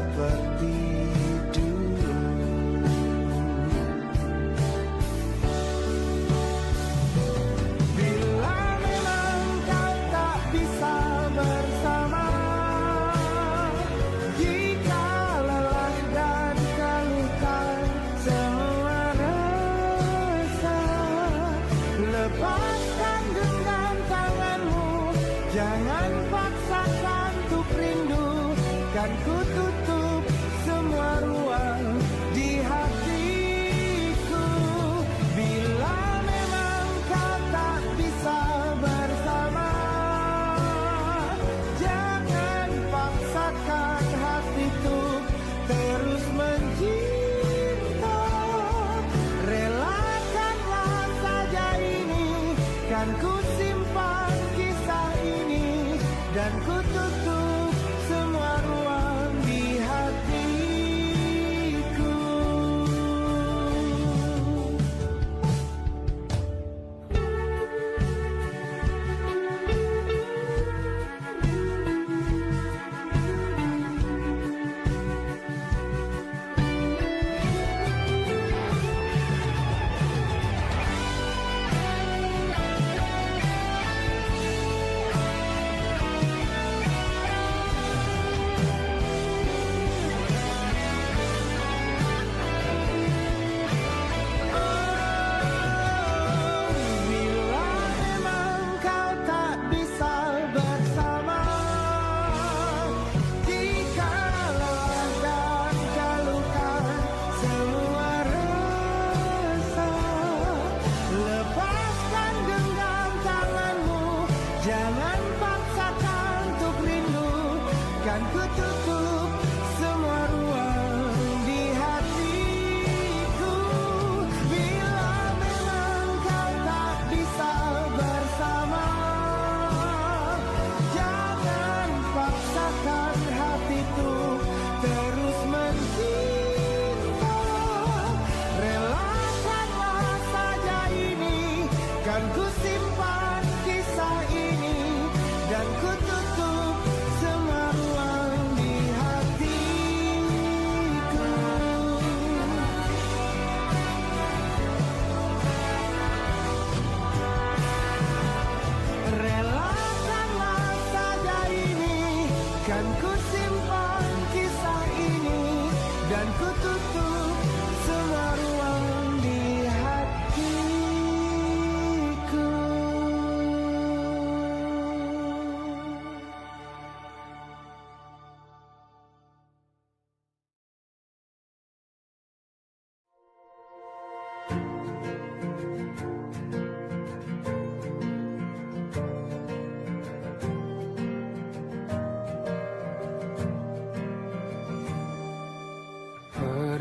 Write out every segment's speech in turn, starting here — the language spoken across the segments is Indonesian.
seperti dulu. Bila memang kau tak bisa bersama, jika lelah dan keluhkan semua rasa, lepaskan genggam tanganmu, jangan paksakan untuk rindu. Kan ku tutup semua ruang di hatiku. Bila memang kau tak bisa bersama, jangan paksakan hatiku terus mencinta. Relakanlah saja ini, kan ku simpan kisah ini, dan ku tutup semua ruang di hatiku. Jangan paksakan untuk rindu, kan ku tutup semua ruang di hatiku. Bila memang kau tak bisa bersama, jangan paksakan hatiku terus mencinta. Relakanlah saja ini, kan ku simpan kisah ini, dan ku tutup semua ruang di hatiku. Relakanlah saja ini, kan ku simpan kisah ini, dan ku tutup semua ruang di hatiku.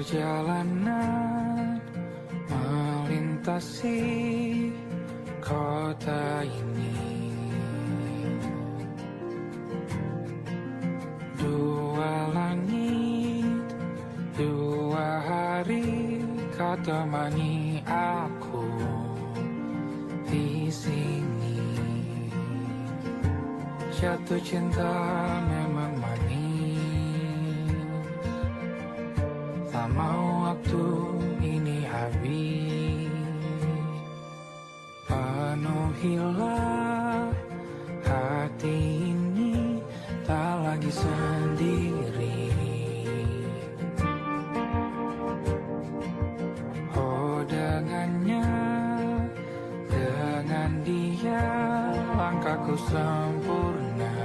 Perjalanan melintasi kota ini, dua langit, dua hari kau temani aku di sini. Jatuh cinta memang manis, tak mau waktu ini habis. Penuhilah hati ini, tak lagi sendiri. Oh dengannya, dengan dia langkahku sempurna.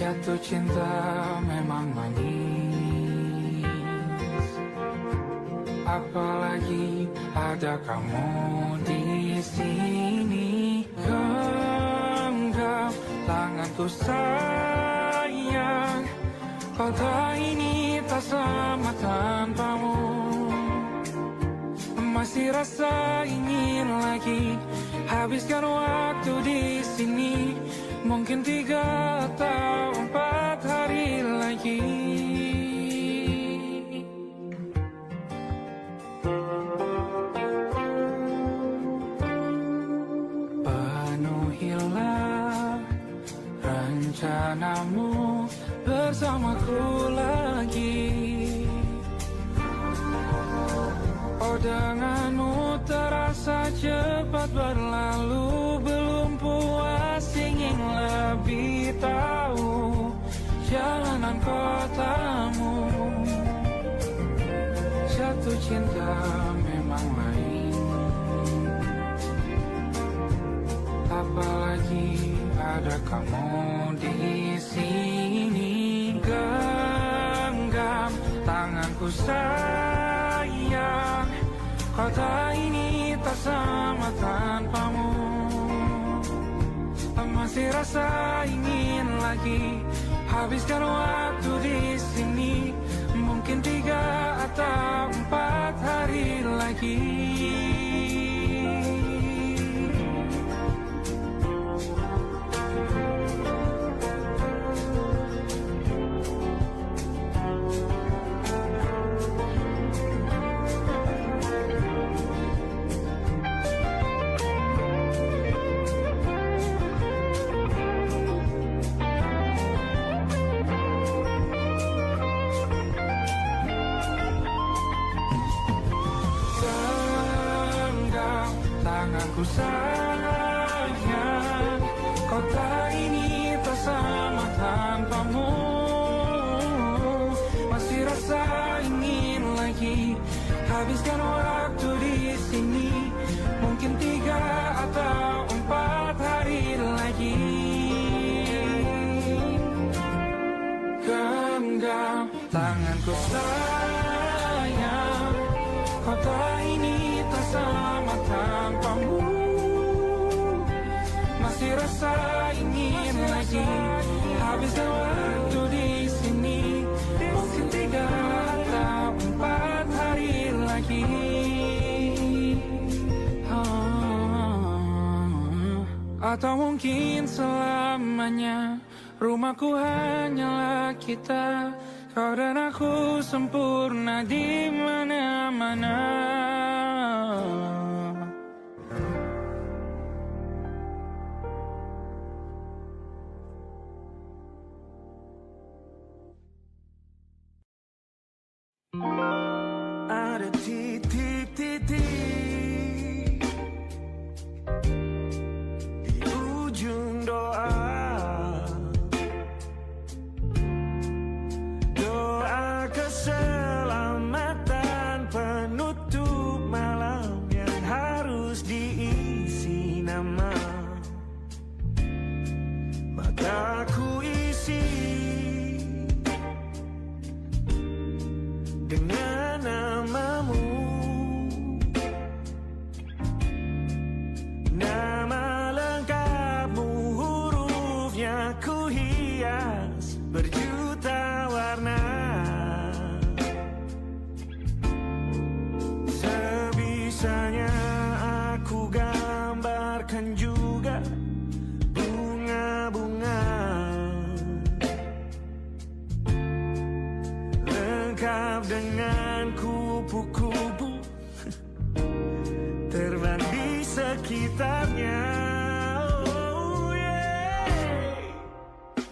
Jatuh cinta memang manis, apalagi ada kamu di sini. Genggam tanganku sayang, kota ini tak sama tanpamu. Masih rasa ingin lagi habiskan waktu di sini. Mungkin 3 atau 4 hari lagi. Penuhilah rencanamu bersamaku lagi. Oh, denganmu terasa cepat berlalu, belum puas ingin lebih tahu jalanan kotamu. Jatuh cinta memang lain, apalagi ada kamu di sini. Genggam tanganku sayang, kota ini tak sama tanpamu. Masih rasa ingin lagi habiskan waktu di sini. Mungkin 3 atau 4 hari lagi. Tanganku sayang, kota ini tak sama tanpamu. Masih rasa ingin lagi habiskan waktu di sini. Mungkin 3 atau 4 hari lagi. Genggam tanganku sayang, kota ini tak sama tanpamu. Masih rasa ingin lagi habiskan waktu di sini. Mungkin 3 atau 4 hari lagi. Atau mungkin selamanya. Rumahku hanyalah kita, kau dan aku sempurna di mana-mana. Ada titik-titik di ujung doa. Doa keselamatan penutup malam yang harus diisi nama. Mataku isi dengan namamu. Nama lengkapmu, hurufnya ku hias berjuta warna. Sebisanya aku gambarkan juga bunga-bunga lengkap dengan kupu-kupu terbang di sekitarnya. Oh yeah.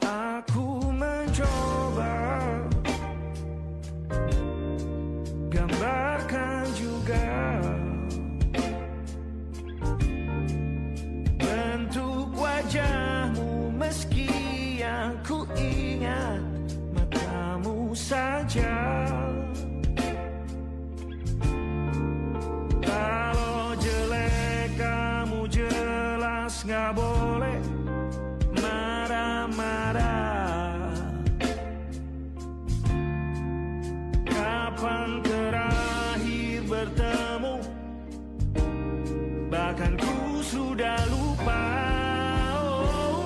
Aku mencoba gambarkan juga bentuk wajahmu, meski yang ku ingat matamu saja. Kalau jelek kamu jelas gak boleh marah-marah. Kapan terakhir bertemu, bahkan ku sudah lupa. Oh,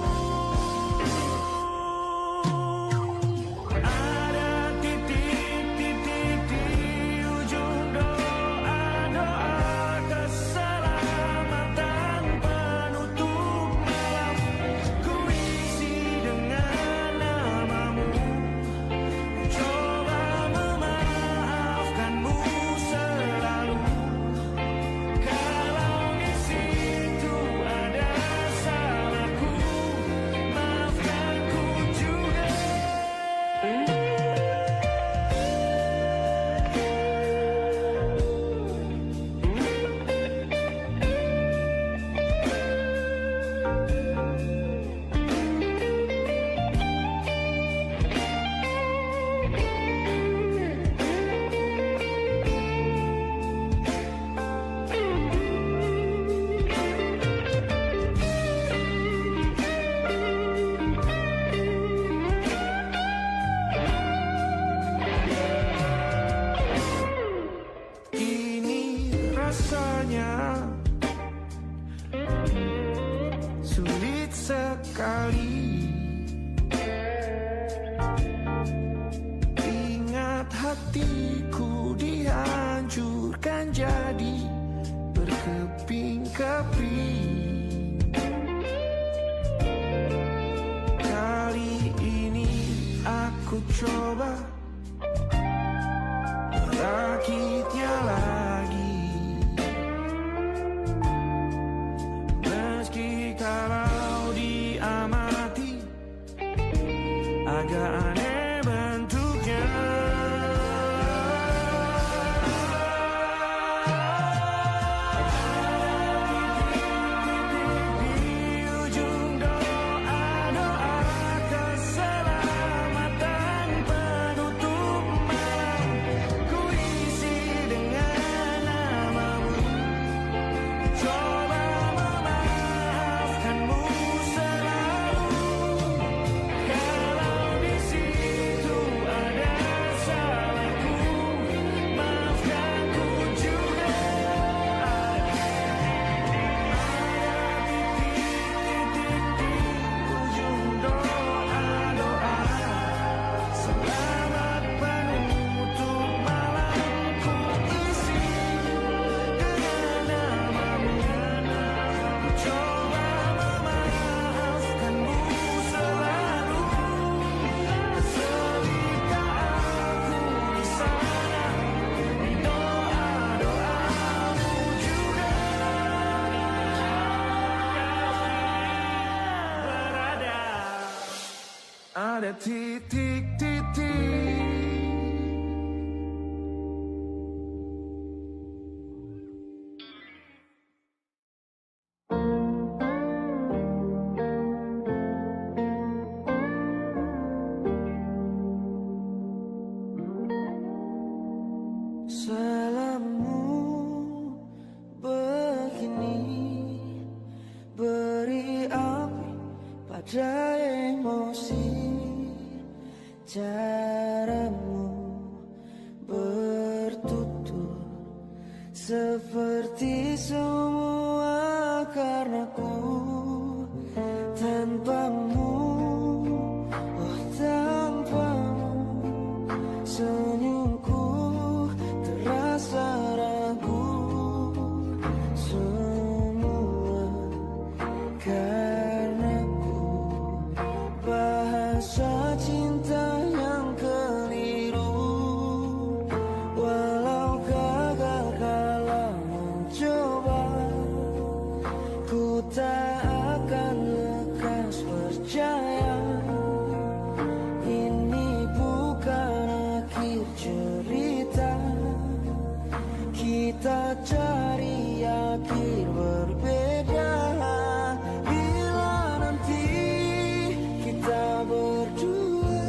ku coba merakitnya lagi. Meski kalau diamati agak aneh bentuknya. Di ujung doa-doa keselamatan penutup malam, ku isi dengan namamu. Coba memaafkanmu selalu. Kalau di situ ada salahku, maafkanku juga. Ujung doa-doa selamat penutup malam, ku isi dengan namamu. Coba memaafkanmu selalu. Selita aku di sana, di doa-doamu juga berada. Ada titik-titik. Salammu begini, beri api pada emosi. Caramu bertutur seperti semua karenaku. Tanpamu, oh tanpamu, senyumku terasa ragu. Semua karenaku, bahasa cinta yang keliru. Walau gagal kalau mencoba, ku tak akan lekas percaya. Ini bukan akhir cerita, kita cari akhir berbeda. Bila nanti kita berdua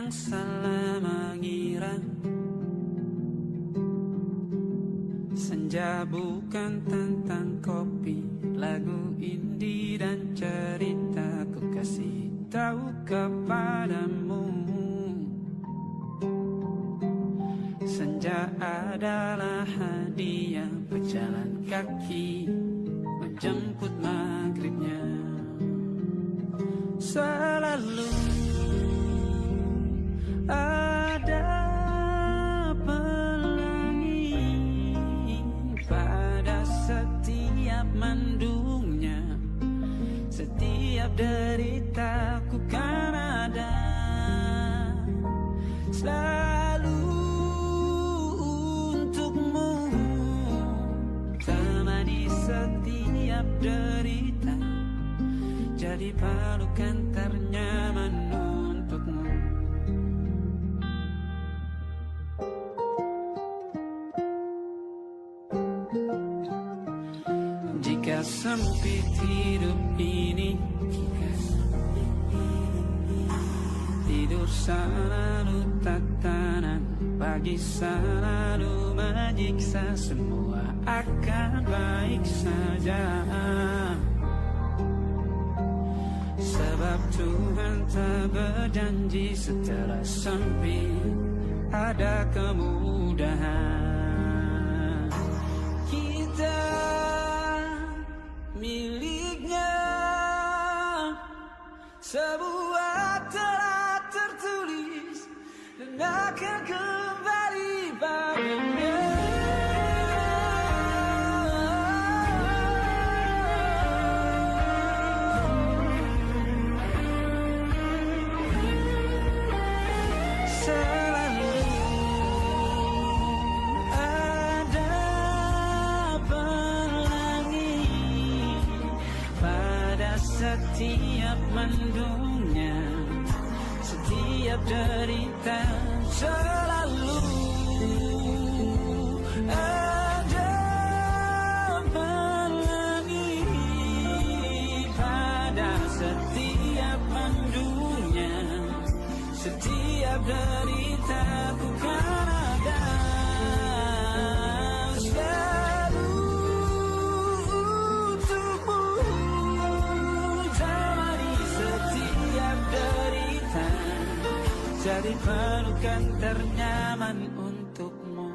yang salah mengira senja bukan tentang kopi, lagu indie dan cerita ku kasih tahu kepadamu. Senja adalah hadiah berjalan kaki menjemput maghribnya. Selalu ada pelangi pada setiap mendungnya. Setiap deritaku kan ada selalu untukmu, temani setiap derita, jadi pelukan ternyaman untukmu. Jika sempit hidup ini, tidur selalu tatanan, pagi selalu menyiksa, semua akan baik saja. Sebab Tuhan tak berjanji setelah sempit ada kemudahan. Kita miliknya sebuah telah tertulis dan akan kembali padanya. Setiap mendungnya, setiap derita, selalu ada pelangi pada setiap mendungnya, setiap derita bukan ada selalu untukmu. Jadi pelukan ternyaman untukmu.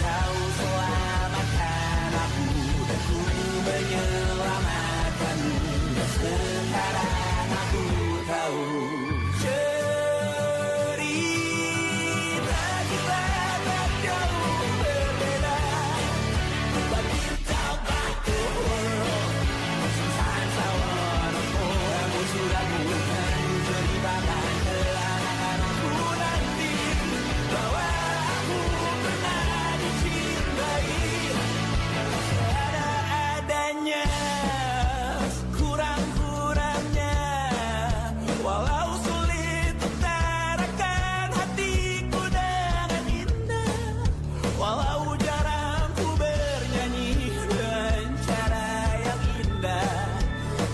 kau selamatkan aku dan ku menyelamatkanmu. Dan sekarang aku tahu cerita kita tak jauh berbeda. But you talk about the world. Sometimes I wanna fall. Kamu sudah bukan ceritakan ke anak-anakku nanti bahwa aku pernah dicintai seadanya, kurang-kurangnya. Walau sulit utarakan hatiku dengan indah, walau jarang ku bernyanyi dengan cara yang indah,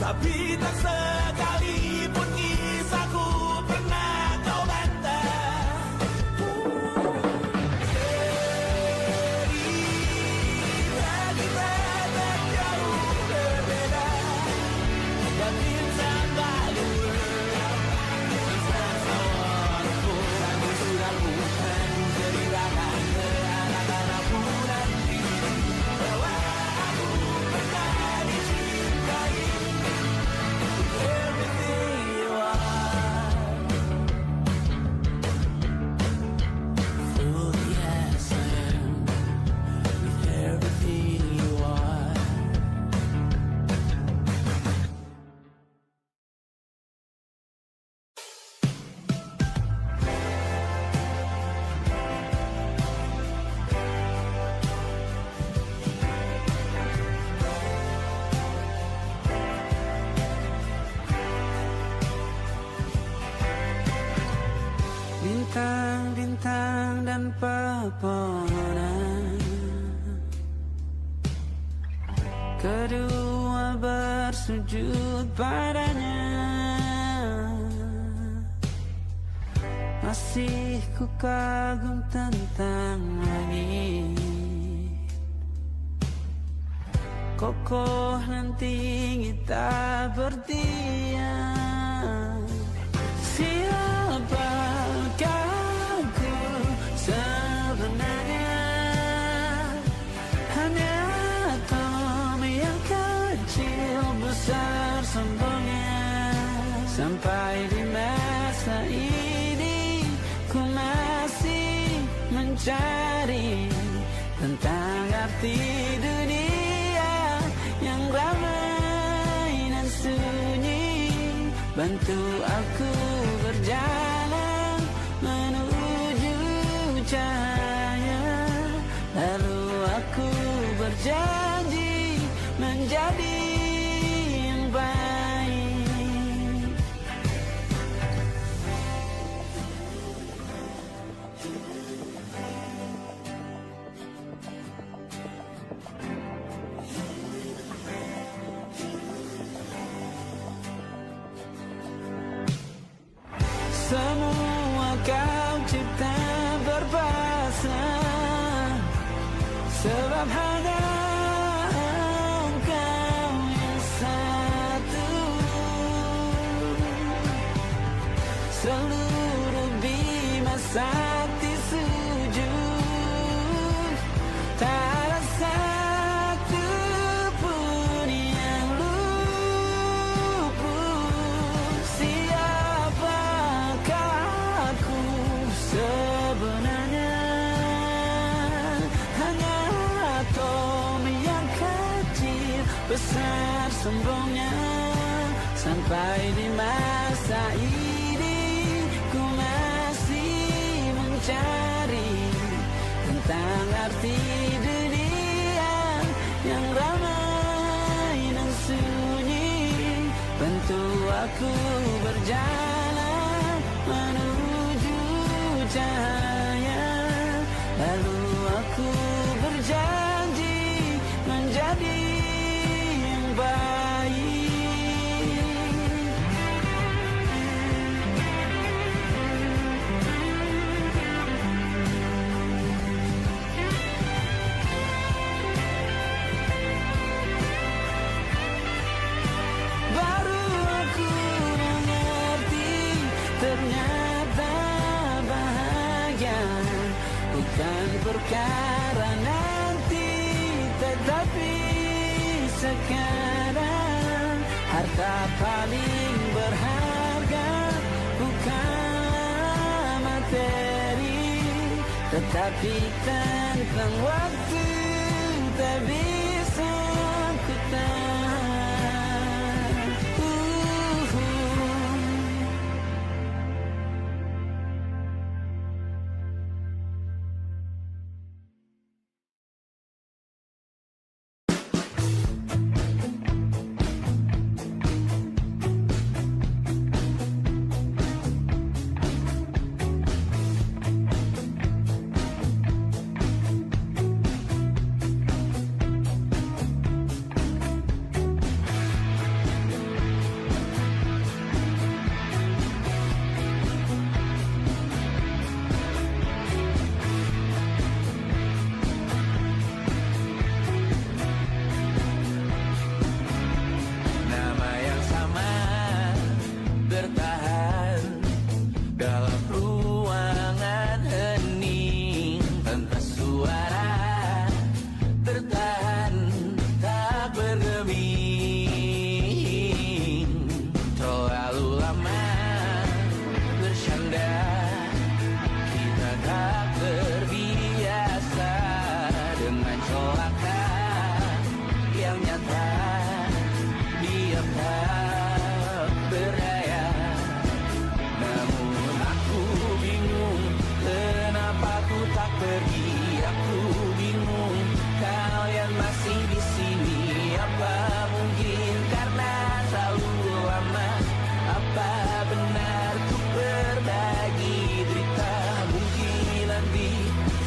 tapi tak sekalipun kisahku pernah kau bantah. Cerita kita tak jauh berbeda. But it's about the world. Sometimes I wanna fall. Kamu sudah bukan ceritakan ke anak-anakku nanti bahwa aku pernah dicintai. Everything you are, fully as I am, with everything you are. Bintang-bintang dan pepohonan, kedua bersujud padanya. Masih ku kagum tentang langit, kokoh dan tinggi tak berdiam. Siapakah ku sebenarnya? Hanya atom yang kecil besar sombongnya. Sampai di masa ini ku masih mencari tentang arti dunia yang ramai dan sunyi. Bantu aku berjalan menuju cahaya, lalu aku berjanji menjadi yang baik. Semua kau cipta berpasang, sebab hanya engkau yang satu. Seluruh bima sakti sujud, tak ada satu pun yang luput. Siapakah aku sebenarnya? Hanya atom yang kecil besar sombongnya. Sampai di masa ini ku masih mencari tentang arti dunia yang ramai dan sunyi. Bantu aku berjalan menuju cahaya, lalu aku berjanji menjadi yang baik. Baru aku mengerti, ternyata bahagia bukan perkara Terkadang harta paling berharga bukan materi, tetapi tentang waktu tak bisa ku tahan. Nama yang sama bertahan dalam ruangan hening tanpa suara, bertahan tak bergeming. Terlalu lama bersandar, kita tak terbiasa dengan celaka yang nyata. Dia tak berdaya, namun aku bingung kenapa ku tak pergi. Aku bingung kalian masih di sini. Apa mungkin karena terlalu lama? Apa benar ku berbagi derita? Mungkin nanti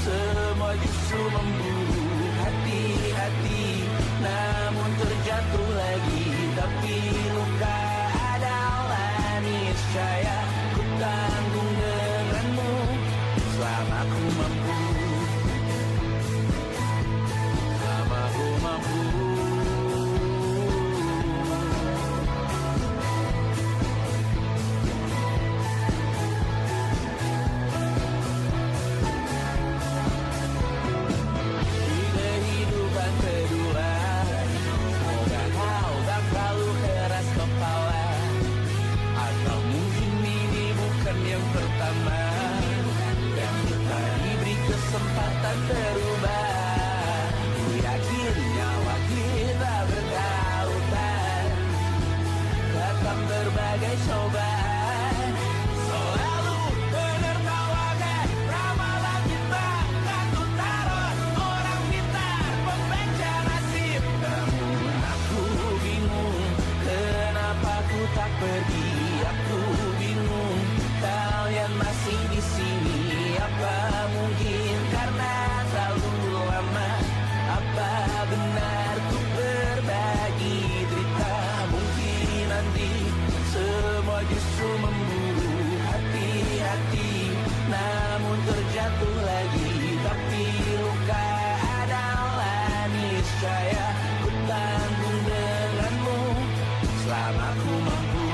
semua justru memburu hati-hati, namun terjatuh lagi. Tapi luka adalah niscaya, ku tanggung denganmu selama ku mampu. Selama ku mampu. Di kehidupan kedua, semoga kau tak terlalu keras kepala. Atau mungkin ini bukan yang pertama yang kita diberi kesempatan berubah. Ku yakin nyawa kita bertautan datang berbagai cobaan. Selalu menertawakan ramalan kita, kan ku taruh orang pintar pembaca nasib. Namun aku bingung kenapa ku tak pergi. Aku bingung kalian masih di sini. Apa mungkin karena terlalu lama? Apa benar ku berbagi derita? Mungkin nanti semua justru memburu hati-hati, namun terjatuh lagi. Tapi luka adalah niscaya, ku tanggung denganmu selama ku mampu.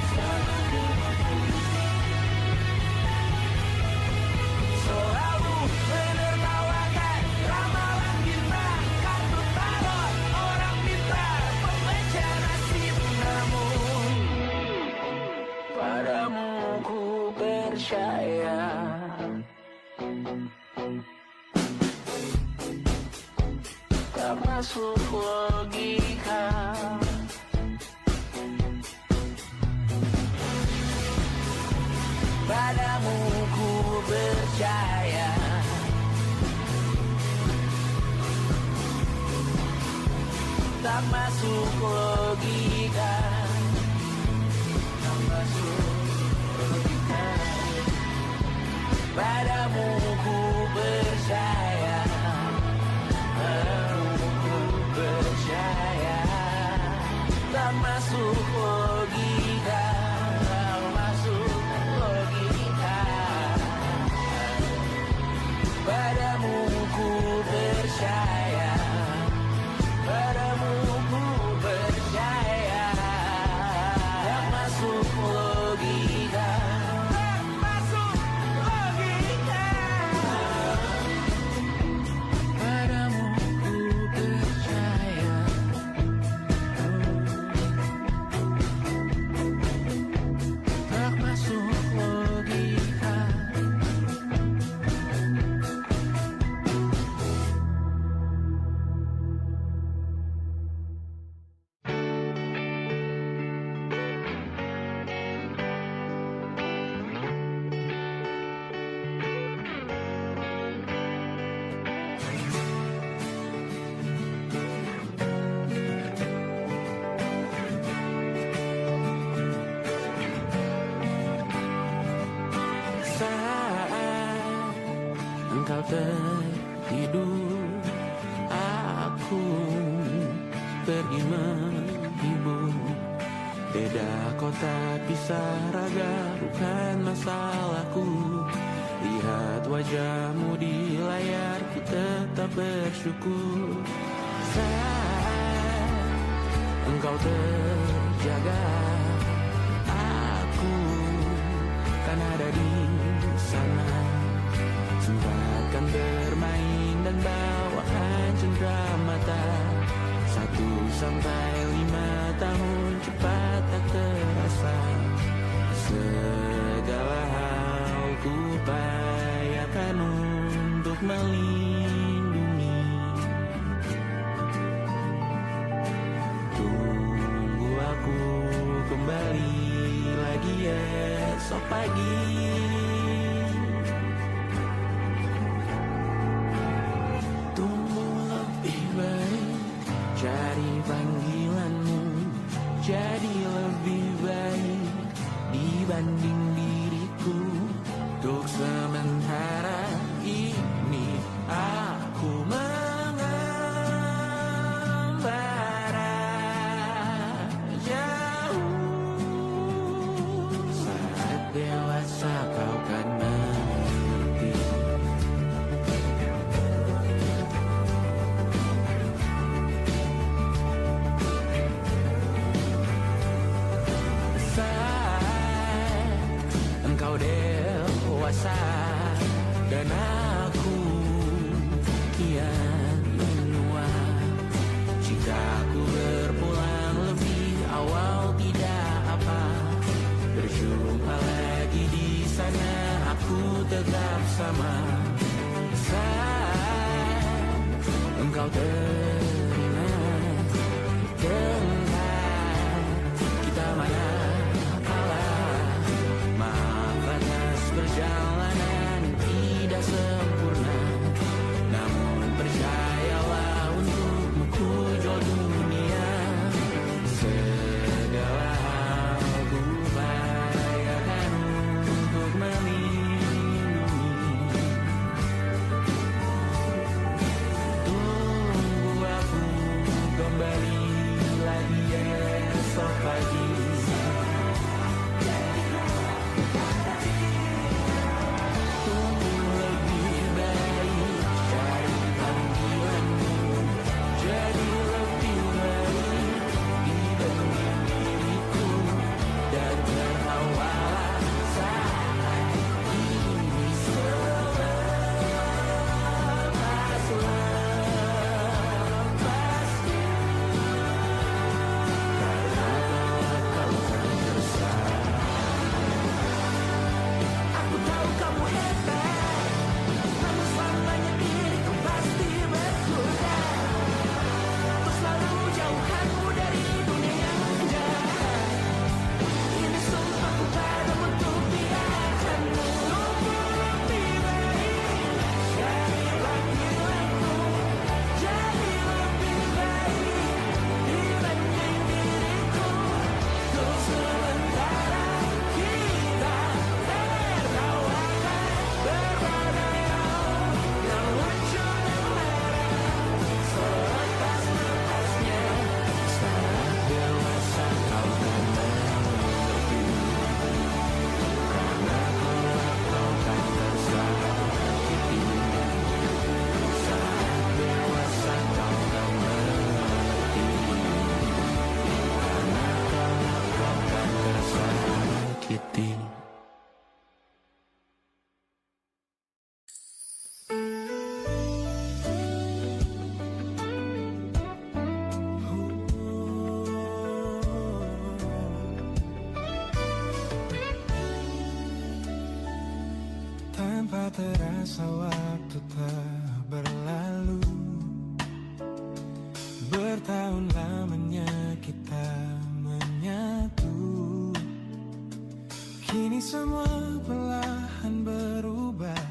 Selama ku mampu. Selalu menertawakan ramalan kita, kan ku taruh orang pintar pembaca nasib. Namun padamu ku percaya. Tak masuk logika. Padamu ku percaya. Tak masuk logika. Tak masuk logika. Padamu ku percaya. Padamu ku percaya. Tak masuk logika. Tak masuk logika. Padamu ku percaya. Padamu ku percaya. Tak masuk logika. Tak masuk logika. Padamu ku engkau tertidur, aku pergi menghibur. Beda kota pisah raga bukan masalahku. Lihat wajahmu di layar, ku tetap bersyukur. Saat engkau terjaga, aku kan ada di sana. Sempatkan bermain dan bawaan cenderamata. 1-5 tahun cepat tak terasa. Segala hal ku upayakan untuk melindungi. Tunggu aku kembali lagi esok pagi. Tumbuh lebih baik, cari panggilanmu. Jadi lebih baik dibanding diriku. Untuk sementara ini aku mengembara jauh. Saat dewasa kau kan mengerti. Engkau dewasa dan aku kian menua. Jika aku berpulang lebih awal tidak apa. Berjumpa lagi di sana, aku tetap sama. Saat engkau teringat tentang kita mana perjalanan tidak sempurna, namun percayalah untukmu ku jual dunia. Segala hal ku upayakan untuk melindungi. Tunggu aku kembali lagi esok pagi. Tanpa terasa waktu telah berlalu. Bertahun lamanya kita menyatu. Kini semua perlahan berubah,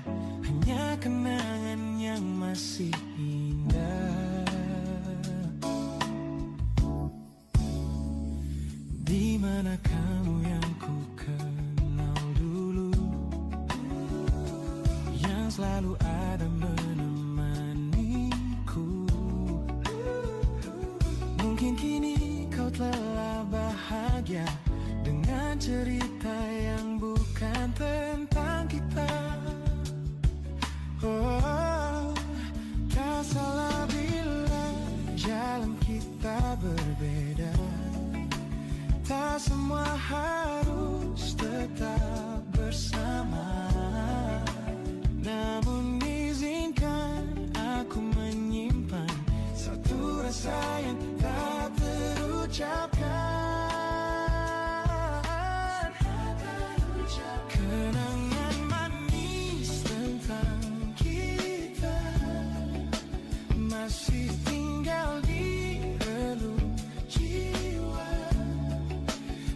hanya kenangan yang masih indah. Di mana kamu yang ku kenal dulu, yang selalu selalu ada menemaniku. Mungkin kini kau telah bahagia dengan cerita yang bukan tentang kita. Oh, tak salah bila jalan kita berbeda. Tak semua harus tetap bersama. Namun izinkan aku menyimpan satu rasa yang tak terucapkan. Kenangan manis tentang kita masih tinggal di relung jiwa.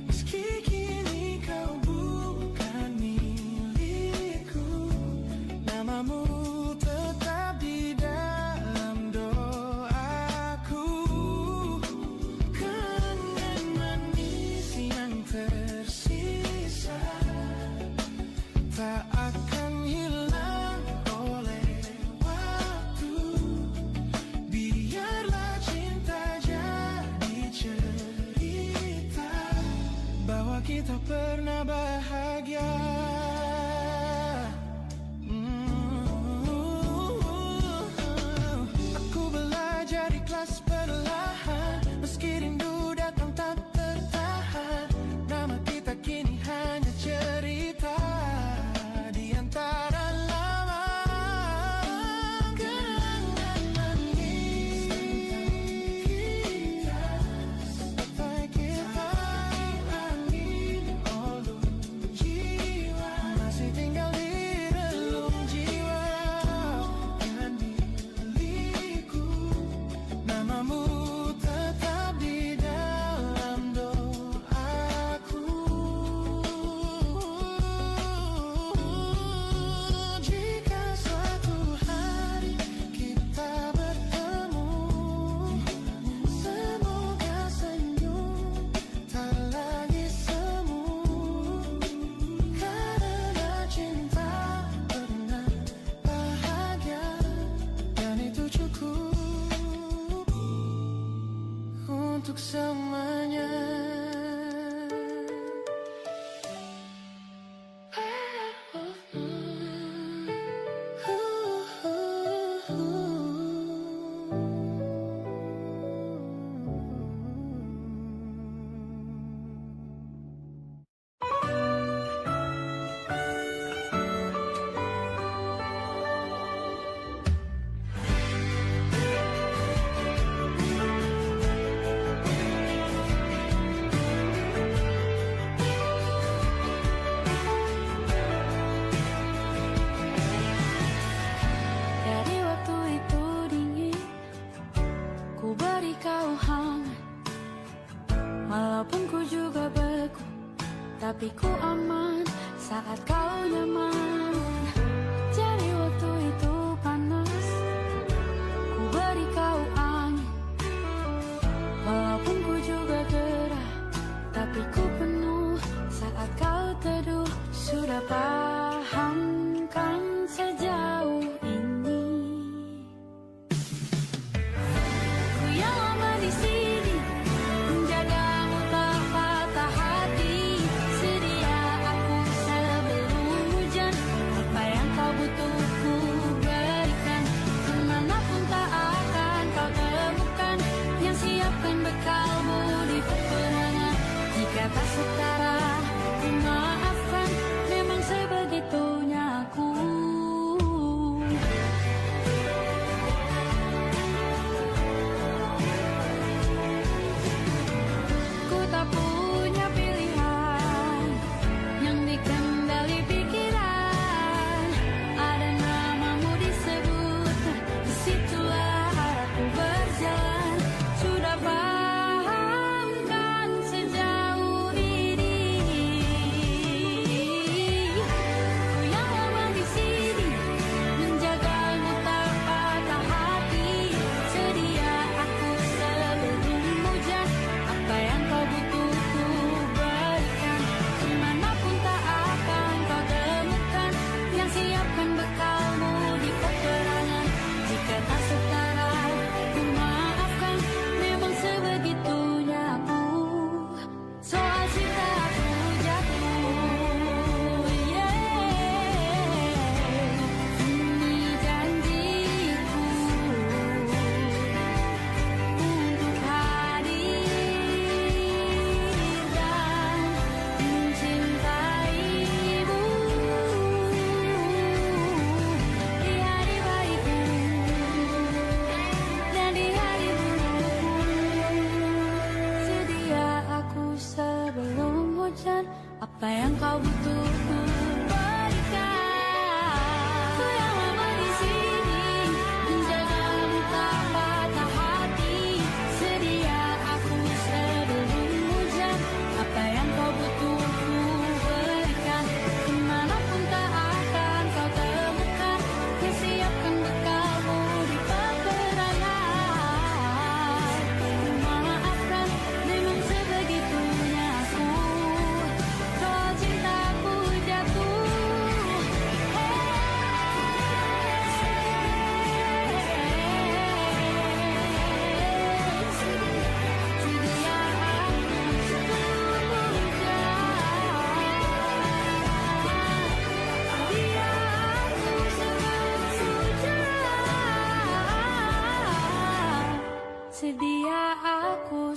Meski kini kau bukan milikku, namamu tetap di dalam doaku. Kenangan manis yang tersisa tak akan hilang oleh waktu. Biarlah cinta jadi cerita bahwa kita pernah bahagia. Aku belajar ikhlas perlahan, meski rindu datang tak tertahan. Nama kita kini hanya cerita di antara lama. Kenangan manis kita sampai kita angin olung jiwa, masih tinggal di relung jiwa. Jangan milikku, namamu tetap di dalam doaku. Jika suatu hari kita bertemu, semoga senyum tak lagi semu. Karena cinta pernah bahagia, dan itu cukup untuk selamanya. Dari waktu itu dingin, ku beri kau hangat. Walaupun ku juga beku, tapi ku aman saat kau nyaman. Dari waktu itu panas, ku beri kau angin. Walaupun ku juga gerah, tapi ku penuh saat kau teduh. Sudah paham kan sejauh ini? Ku yang lama di sini, menjagamu tak patah hati. Sedia aku sebelum hujan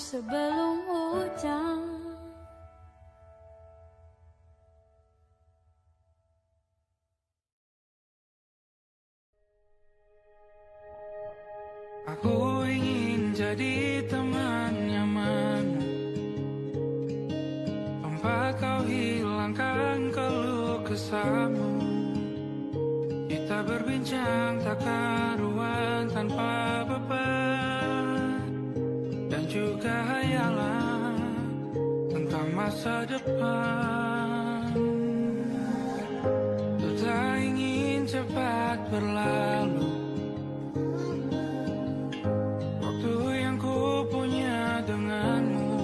sebelum hujan. Aku ingin jadi teman nyaman, tempat kau hilangkan keluh kesahmu. Kita berbincang tak karuan tanpa beban, dan juga hayalan tentang masa depan. Ku tak ingin cepat berlalu waktu yang ku punya denganmu.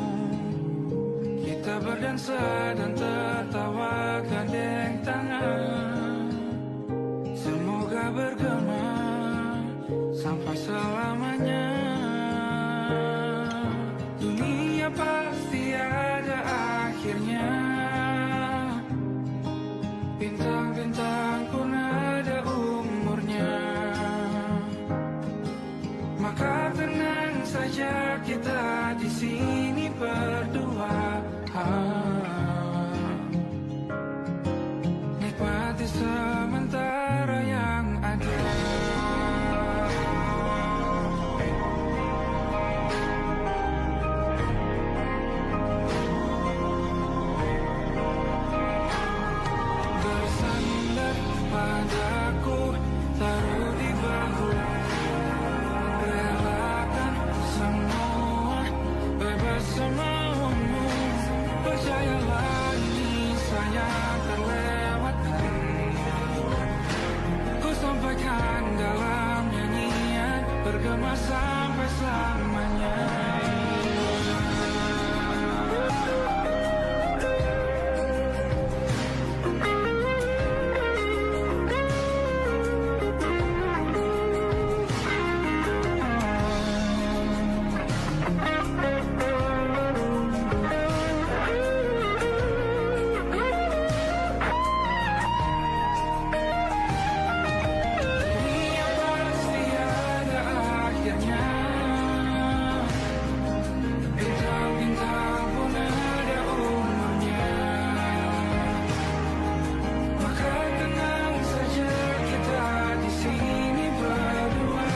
Kita berdansa dan tertawa gandeng tangan, semoga bergema sampai selamanya. Dunia pasti ada akhirnya, bintang-bintang pun ada umurnya. Maka tenang saja kita di sini berdua, nikmati sementara yang ada. Bersandar padaku, taruh di bahu, relakan semua, bebas semaumu. Percayalah ini sayang terlewatkan, ku sampaikan dalam nyanyian, bergema sampai selamanya. Dunia pasti ada akhirnya, bintang-bintang pun ada umurnya. Maka tenang saja kita di sini berdua,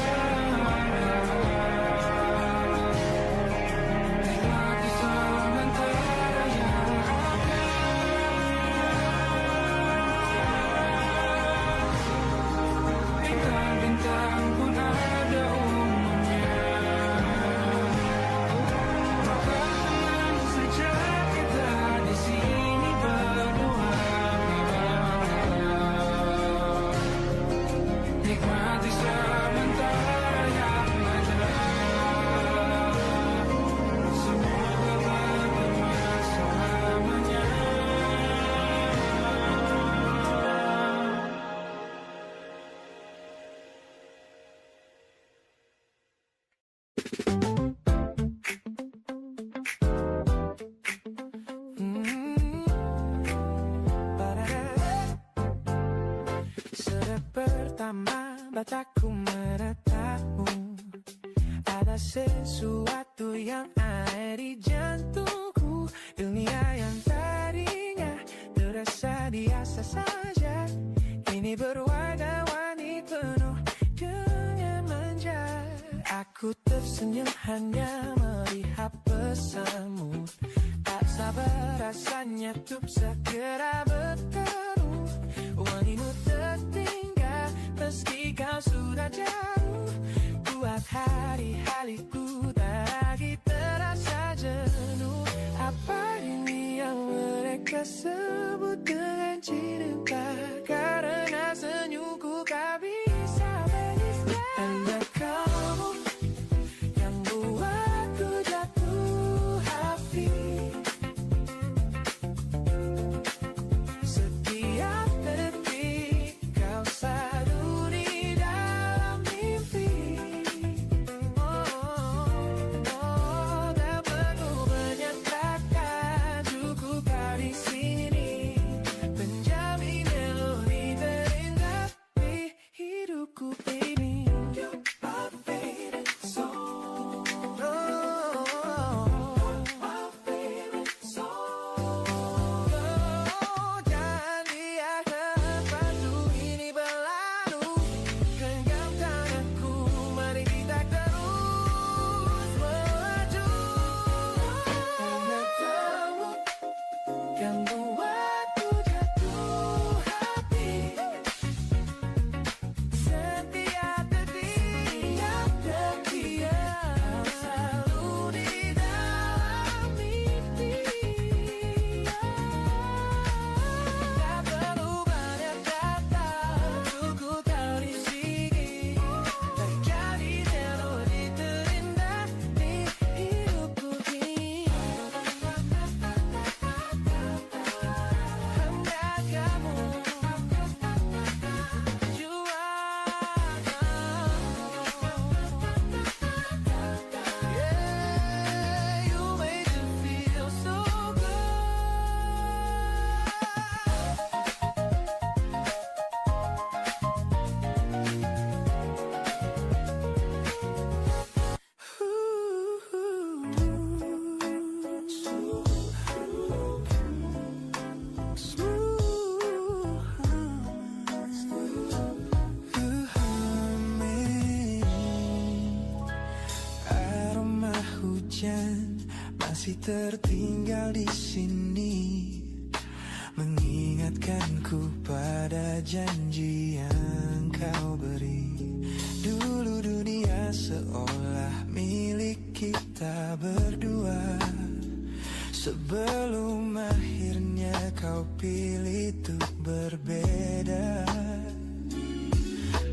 nikmati sementara yang ada. Bintang-bintang pun ada umurnya. Maka tenang saja kita di sini berdua, nikmati sementara yang ada. Semoga bergema selamanya. Sejak pertama mataku menatapmu, ada sesuatu yang ada di jantungku. Dunia yang tadinya terasa biasa saja, kini berwarna-warni penuh dengan manja. Aku tersenyum hanya melihat pesanmu, tak sabar rasanya untuk segera bertemu. Wangimu tertinggal meski kau sudah jauh, buat hari-hariku tak lagi terasa jenuh. Apa ini yang mereka sebut dengan cinta? Karena senyumku kau bisa menista. Tanda kamu yang buatku jatuh hati. Setiap detik kau selalu di dalam mimpi. Tak perlu menyatakan cukup kau di sini, menjamin melodi terindah di hidupku, baby. You're my favorite song. hujan masih tertinggal di sini, mengingatkanku pada janji yang kau beri. Dulu dunia seolah milik kita berdua, sebelum akhirnya kau pilih untuk berbeda.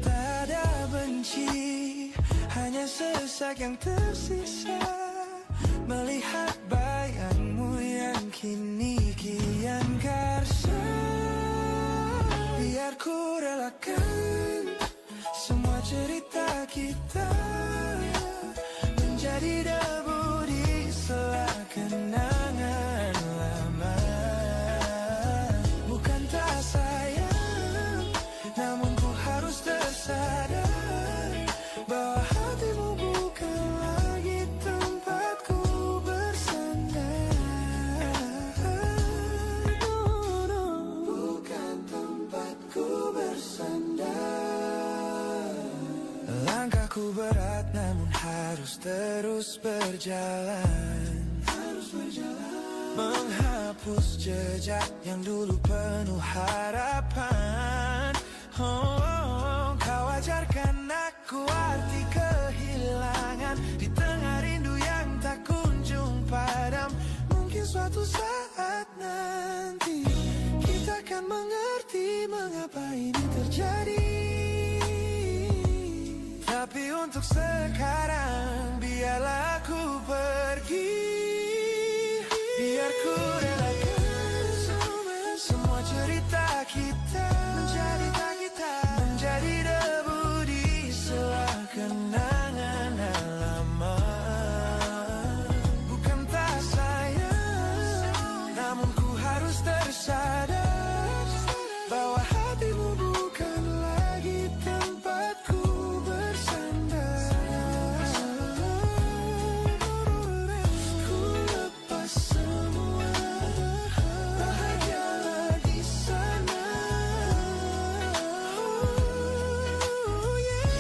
Tak ada benci, hanya sesak yang tersisa, melihat bayangmu yang kini kian karsa. Biar ku relakan semua cerita kita menjadi debu di sela kenangan lama. Bukan tak sayang, namun ku harus tersadar bahwa hatimu bukan lagi tempatku bersandar. Bukan tempatku bersandar. Langkahku berat namun harus terus berjalan, menghapus jejak yang dulu penuh harapan. Kau ajarkan aku arti kehilangan di tengah rindu yang tak kunjung padam. Mungkin suatu saat nanti kita akan mengerti mengapa ini terjadi. Tapi untuk sekarang biarlah aku pergi. Biar ku relakan semua cerita kita menjadi debu di sela kenangan lama. Bukan tak sayang, namun ku harus tersadar bahwa hatimu bukan lagi tempatku bersandar. Ku lepas semua, bahagialah di sana. Oh yeah.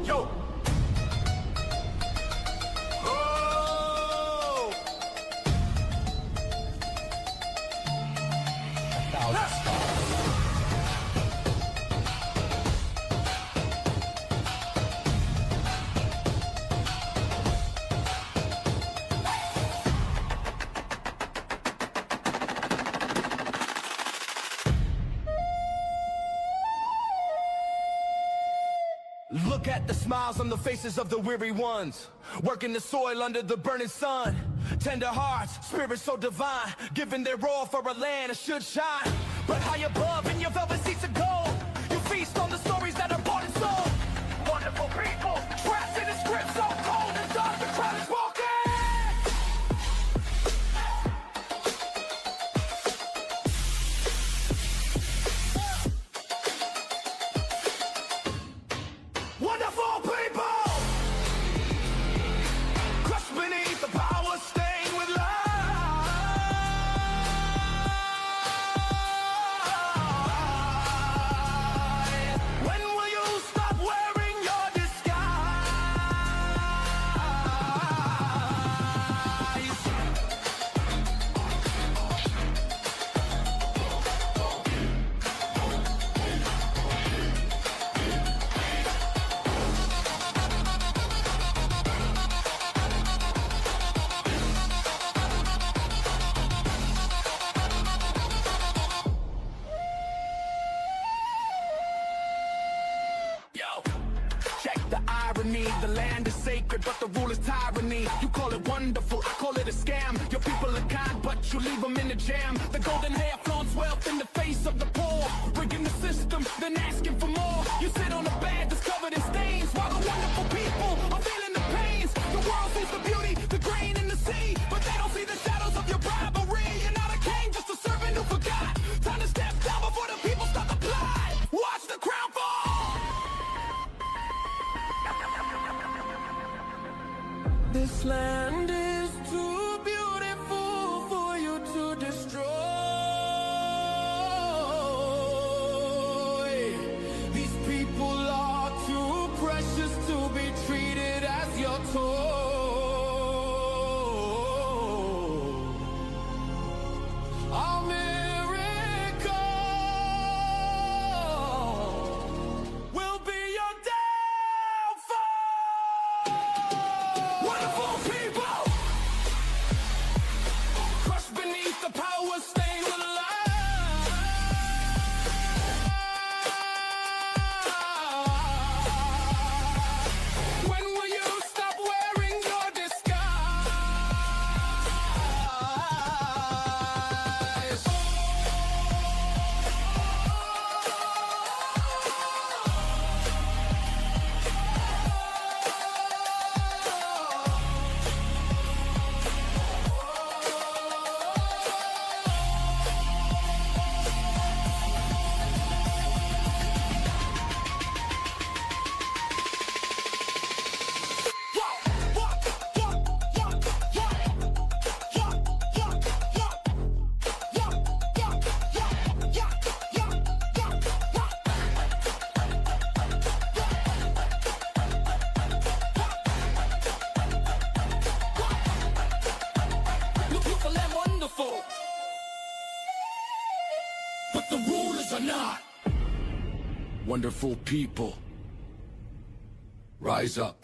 Yo! Oh! Look at the smiles on the faces of the weary ones, working the soil under the burning sun. Tender hearts, spirits so divine, giving their all for a land that should shine. But high above in your velvet seats of gold, you feast on the stories that are bought and sold. Wonderful people, trapped in a script so cold and dark, the crowd is walking. Wonderful people, crushed beneath the power stained with light. When will you stop wearing your disguise? Yo, check the irony. The land is sacred, but the rule is tyranny. You call it wonderful, I call it a scam. Your people are kind, but you leave them in the jam. The golden hair flaunts wealth in the face of the poor, rigging the system, then asking for more. You sit on a bed that's covered in stains, while the wonderful people are feeling the pains. The world sees the beauty, the grain in the sea, but they don't see the shadows of your bribery. You're not a king, just a servant who forgot. Time to step down before the people start to plot. Watch the crown fall. This land is too beautiful for you to but the rulers are not. Wonderful people, rise up.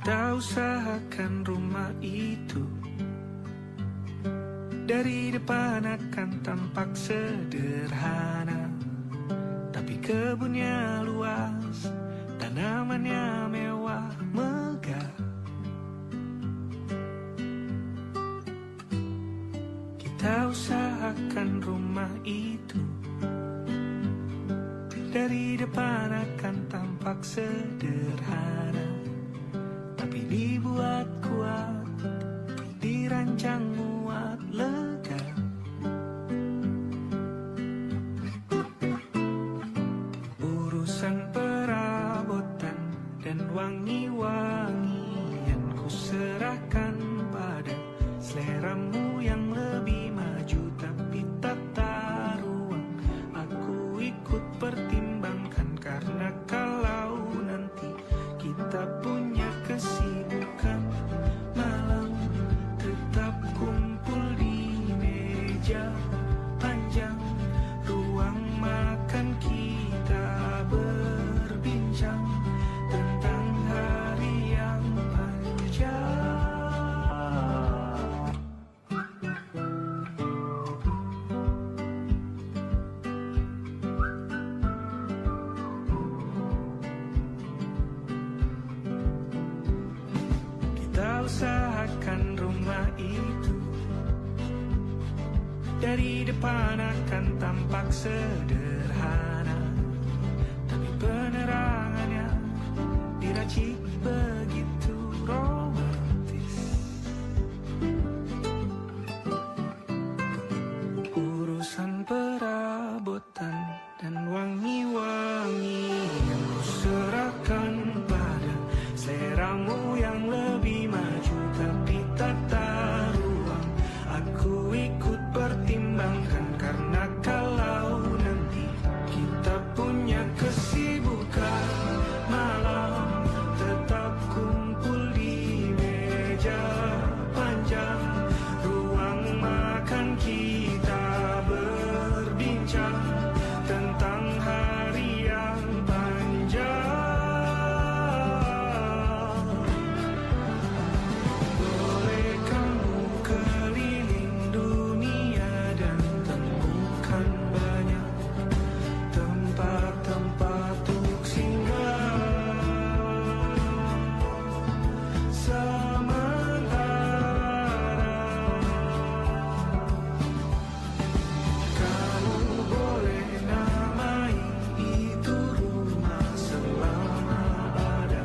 Kita usahakan rumah itu dari depan akan tampak sederhana, tapi kebunnya luas, tanamannya mewah megah. Kita usahakan rumah itu dari depan akan tampak sederhana, tapi dibuat kuat, dirancang muat lega. Urusan perabotan dan wangi-wangian ku serahkan pada seleramu yang lebih maju, tapi tata ruang aku ikut pertimbangkan, karena kalau nanti kita punya kesibukan malam, tetap kumpul di meja panjang ruang makan, kita berbincang tentang hari yang panjang. Kita usahakan rumah itu dari depan akan tampak sederhana, tapi penerangannya diracik begitu romantis. Urusan perabotan dan wangi-wangi yang ku serahkan pada seleramu yang lebih maju, tapi tata ruang aku ikut pertimbangkan, karena kalau nanti kita punya kesibukan malam, tetap kumpul di meja panjang ruang makan, kita berbincang tentang hari yang panjang. Boleh kamu keliling dunia dan temukan banyak tempat-tempat untuk singgah. Sementara kamu boleh namai itu rumah selama ada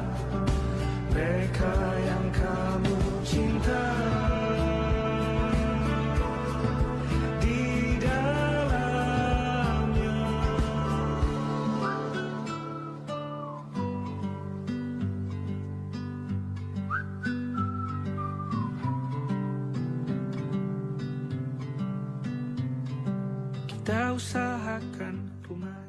mereka yang kamu cinta di dalamnya. Kita usahakan rumah